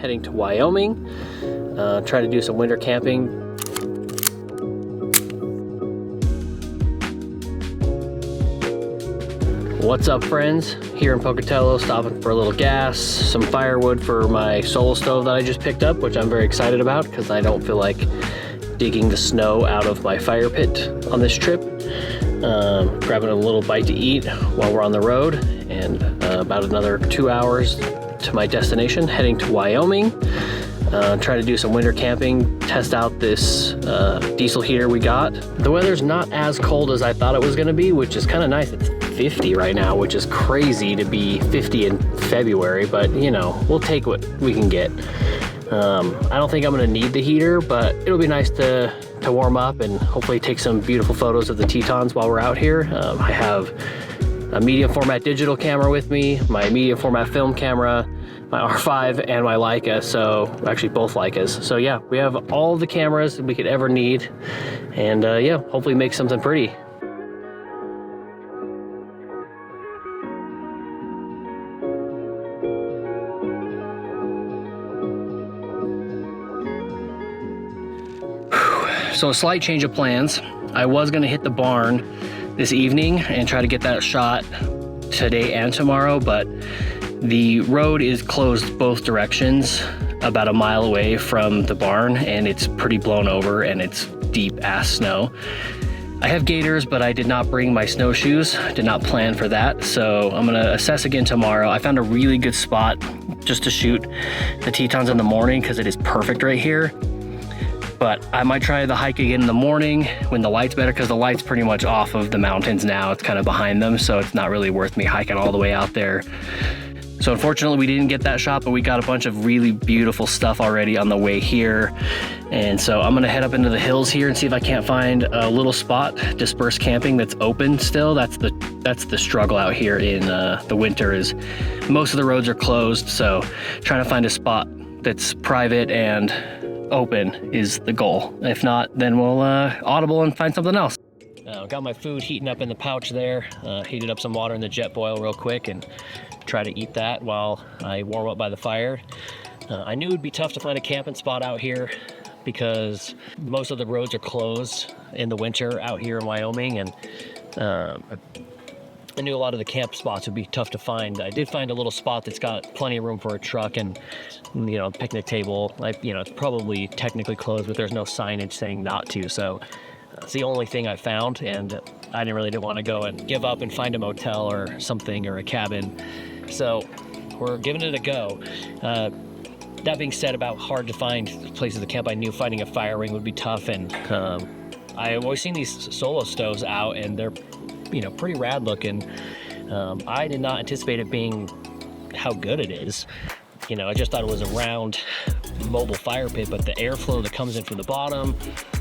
heading to Wyoming. Trying to do some winter camping. What's up, friends? Here in Pocatello, stopping for a little gas, some firewood for my solo stove that I just picked up, which I'm very excited about because I don't feel like digging the snow out of my fire pit on this trip. Grabbing a little bite to eat while we're on the road, and about another 2 hours to my destination, heading to Wyoming. Try to do some winter camping, test out this diesel heater we got. The weather's not as cold as I thought it was gonna be, which is kind of nice. It's 50 right now, which is crazy to be 50 in February, but you know, we'll take what we can get. I don't think I'm gonna need the heater, but it'll be nice to warm up and hopefully take some beautiful photos of the Tetons while we're out here. I have a medium format digital camera with me, my medium format film camera, my R5, and my Leica, so actually both Leicas. So yeah, we have all the cameras we could ever need, and yeah, hopefully make something pretty. So a slight change of plans. I was gonna hit the barn this evening and try to get that shot today and tomorrow, but the road is closed both directions about a mile away from the barn, and it's pretty blown over and it's deep ass snow. I have gaiters, but I did not bring my snowshoes, did not plan for that. So I'm gonna assess again tomorrow. I found a really good spot just to shoot the Tetons in the morning because it is perfect right here. But I might try the hike again in the morning when the light's better, because the light's pretty much off of the mountains now. It's kind of behind them, so it's not really worth me hiking all the way out there. So unfortunately we didn't get that shot, but we got a bunch of really beautiful stuff already on the way here. And so I'm gonna head up into the hills here and see if I can't find a little spot, dispersed camping, that's open still. That's the struggle out here in the winter, is most of the roads are closed. So trying to find a spot that's private and open is the goal. If not, then we'll audible and find something else. Got my food heating up in the pouch there. Heated up some water in the jet boil real quick and try to eat that while I warm up by the fire. I knew it'd be tough to find a camping spot out here because most of the roads are closed in the winter out here in Wyoming, and I knew a lot of the camp spots would be tough to find. I did find a little spot that's got plenty of room for a truck and, you know, picnic table. You know, it's probably technically closed, but there's no signage saying not to. So it's the only thing I found, and I didn't want to go and give up and find a motel or something or a cabin. So we're giving it a go. That being said, about hard to find places to camp, I knew finding a fire ring would be tough, and I've always seen these solo stoves out, and they're, you know, pretty rad looking. I did not anticipate it being how good it is. You know, I just thought it was a round mobile fire pit, but the airflow that comes in from the bottom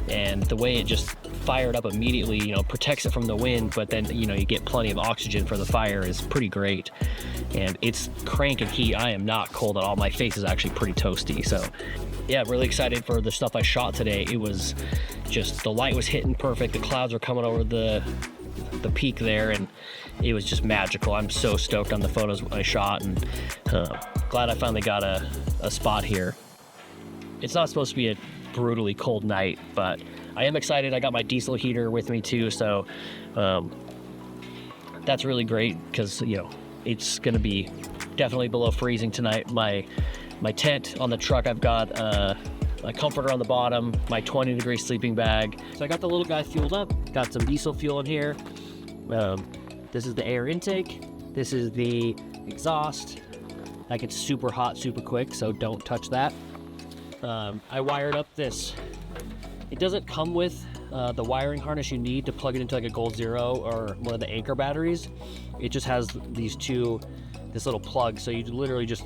and the way it just fired up immediately, you know, protects it from the wind, but then, you know, you get plenty of oxygen for the fire, is pretty great. And it's cranking heat. I am not cold at all. My face is actually pretty toasty. So yeah, really excited for the stuff I shot today. It was just, the light was hitting perfect. The clouds were coming over the peak there, and it was just magical. I'm so stoked on the photos I shot, and glad I finally got a spot here. It's not supposed to be a brutally cold night, but I am excited. I got my diesel heater with me too, so that's really great, because, you know, it's gonna be definitely below freezing tonight. My tent on the truck, I've got my comforter on the bottom, my 20-degree sleeping bag. So I got the little guy fueled up, got some diesel fuel in here. This is the air intake. This is the exhaust. That gets super hot super quick, so don't touch that. I wired up this. It doesn't come with the wiring harness you need to plug it into like a Gold Zero or one of the Anchor batteries. It just has this little plug, so you literally just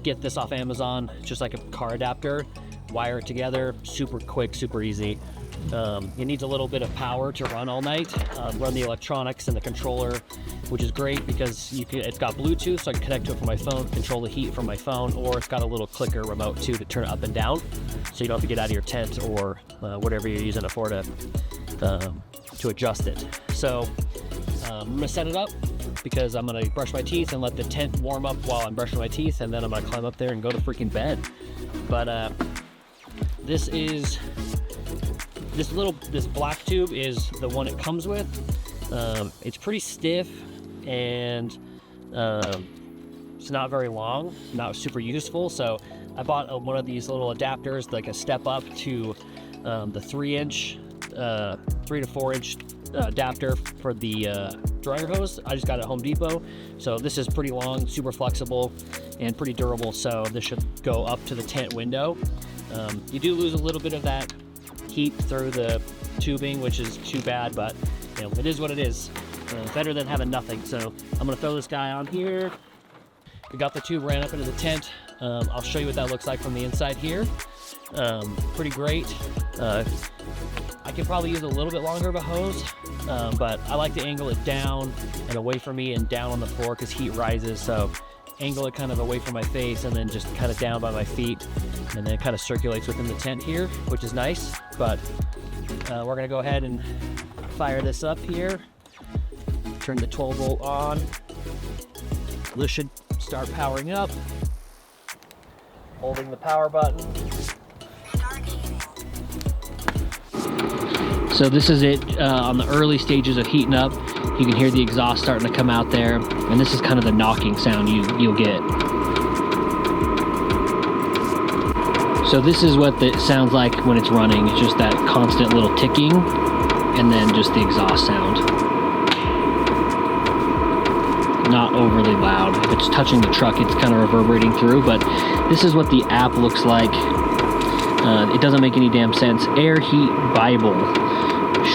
get this off Amazon, just like a car adapter, wire it together, super quick, super easy. It needs a little bit of power to run all night, run the electronics and the controller, which is great because it's got Bluetooth, so I can connect to it from my phone, control the heat from my phone, or it's got a little clicker remote too to turn it up and down, so you don't have to get out of your tent or whatever you're using it for to adjust it. So I'm gonna set it up, because I'm gonna brush my teeth and let the tent warm up while I'm brushing my teeth, and then I'm gonna climb up there and go to freaking bed. But this black tube is the one it comes with. It's pretty stiff, and it's not very long, not super useful. So I bought one of these little adapters, like a step up to the 3 to 4 inch adapter for the dryer hose. I just got it at Home Depot. So this is pretty long, super flexible, and pretty durable. So this should go up to the tent window. You do lose a little bit of that heat through the tubing, which is too bad, but you know, it is what it is. Better than having nothing. So I'm gonna throw this guy on here. We got the tube ran up into the tent. I'll show you what that looks like from the inside here. Pretty great. I could probably use a little bit longer of a hose, but I like to angle it down and away from me and down on the floor because heat rises. So angle it kind of away from my face and then just kind of down by my feet, and then it kind of circulates within the tent here, which is nice. But we're gonna go ahead and fire this up here. Turn the 12 volt on. This should start powering up. Holding the power button. So this is it on the early stages of heating up. You can hear the exhaust starting to come out there, and this is kind of the knocking sound you'll get. So this is what it sounds like when it's running. It's just that constant little ticking, and then just the exhaust sound. Not overly loud. If it's touching the truck, it's kind of reverberating through, but this is what the app looks like. It doesn't make any damn sense. Air Heat Bible,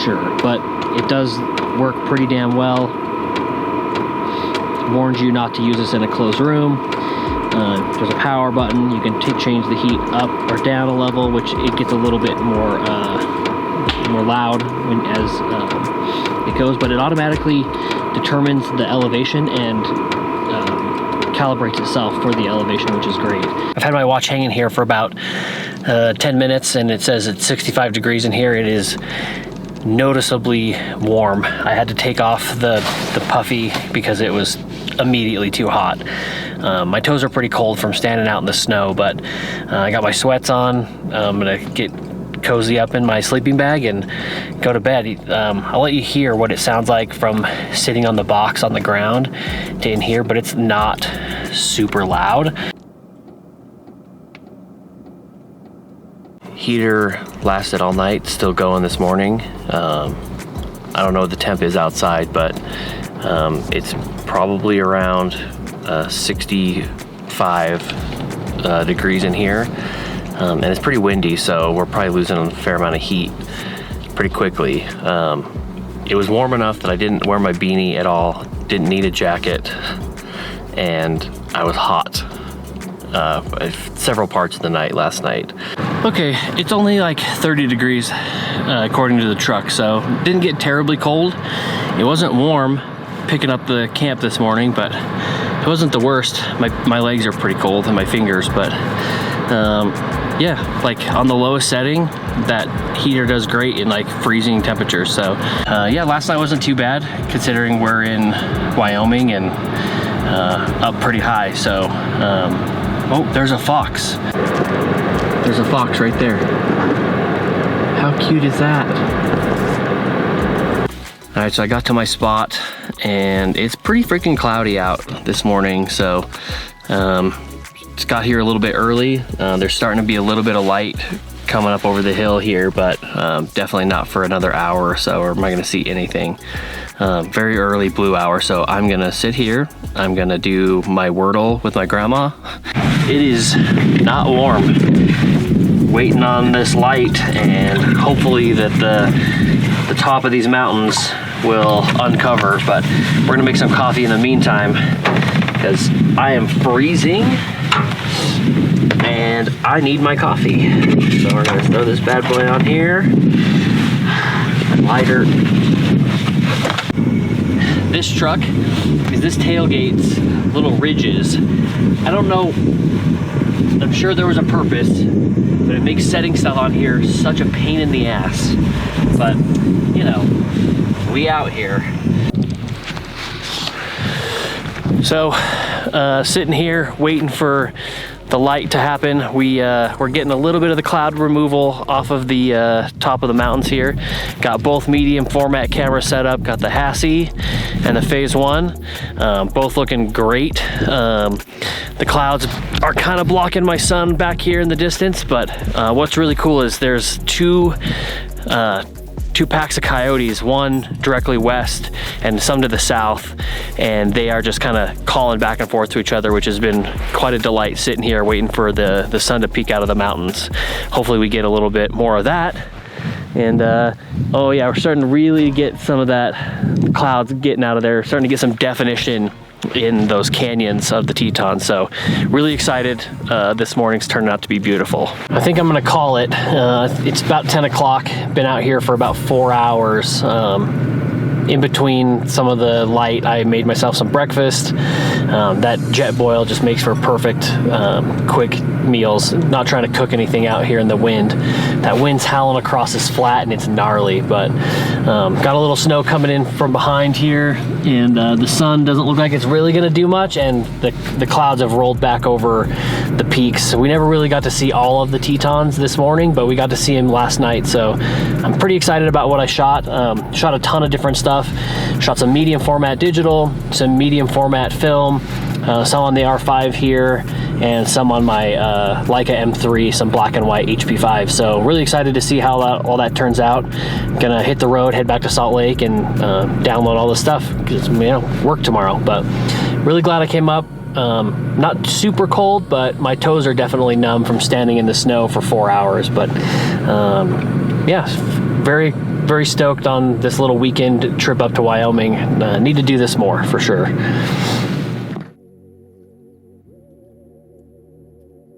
sure, but it does work pretty damn well. It warns you not to use this in a closed room. There's a power button. You can change the heat up or down a level, which it gets a little bit more loud as it goes, but it automatically determines the elevation and calibrates itself for the elevation, which is great. I've had my watch hanging here for about 10 minutes, and it says it's 65 degrees in here. It is noticeably warm. I had to take off the puffy because it was immediately too hot. My toes are pretty cold from standing out in the snow, but I got my sweats on. I'm gonna get cozy up in my sleeping bag and go to bed. I'll let you hear what it sounds like from sitting on the box on the ground to in here, but it's not super loud. Heater lasted all night, still going this morning. I don't know what the temp is outside, but it's probably around 65 degrees in here. And it's pretty windy, so we're probably losing a fair amount of heat pretty quickly. It was warm enough that I didn't wear my beanie at all, didn't need a jacket, and I was hot several parts of the night last night. Okay, it's only like 30 degrees according to the truck, so didn't get terribly cold. It wasn't warm picking up the camp this morning, but it wasn't the worst. My legs are pretty cold and my fingers, but yeah, like on the lowest setting, that heater does great in like freezing temperatures. So yeah, last night wasn't too bad considering we're in Wyoming and up pretty high. So oh, there's a fox. There's a fox right there. How cute is that? All right, so I got to my spot and it's pretty freaking cloudy out this morning. So just got here a little bit early. There's starting to be a little bit of light coming up over the hill here, but definitely not for another hour or so, or am I gonna see anything. Very early blue hour, so I'm gonna sit here. I'm gonna do my Wordle with my grandma. It is not warm. Waiting on this light, and hopefully that the top of these mountains will uncover, but we're gonna make some coffee in the meantime because I am freezing and I need my coffee. So we're gonna throw this bad boy on here. Lighter. This truck is this tailgate's little ridges. I don't know, I'm sure there was a purpose, but it makes setting stuff on here such a pain in the ass. But, you know, we out here. So sitting here waiting for the light to happen. We're getting a little bit of the cloud removal off of the top of the mountains here. Got both medium format cameras set up, got the Hassie and the Phase 1, both looking great. The clouds are kind of blocking my sun back here in the distance, but what's really cool is there's two packs of coyotes, one directly west and some to the south, and they are just kind of calling back and forth to each other, which has been quite a delight sitting here waiting for the sun to peek out of the mountains. Hopefully we get a little bit more of that. And oh yeah, we're starting to really get some of that clouds getting out of there, starting to get some definition in those canyons of the Tetons. So really excited. This morning's turning out to be beautiful. I think I'm gonna call it. It's about 10 o'clock. Been out here for about 4 hours. In between some of the light, I made myself some breakfast. That jet boil just makes for perfect quick meals. Not trying to cook anything out here in the wind. That wind's howling across this flat and it's gnarly, but got a little snow coming in from behind here, and the sun doesn't look like it's really gonna do much, and the clouds have rolled back over the peaks. We never really got to see all of the Tetons this morning, but we got to see them last night, so I'm pretty excited about what I shot. Shot a ton of different stuff. Shot some medium format digital, some medium format film, some on the R5 here, and some on my Leica M3, some black and white HP5. So really excited to see how all that turns out. Gonna hit the road, head back to Salt Lake, and download all this stuff because work tomorrow. But really glad I came up. Not super cold, but my toes are definitely numb from standing in the snow for 4 hours. But yeah, very stoked on this little weekend trip up to Wyoming. Need to do this more for sure.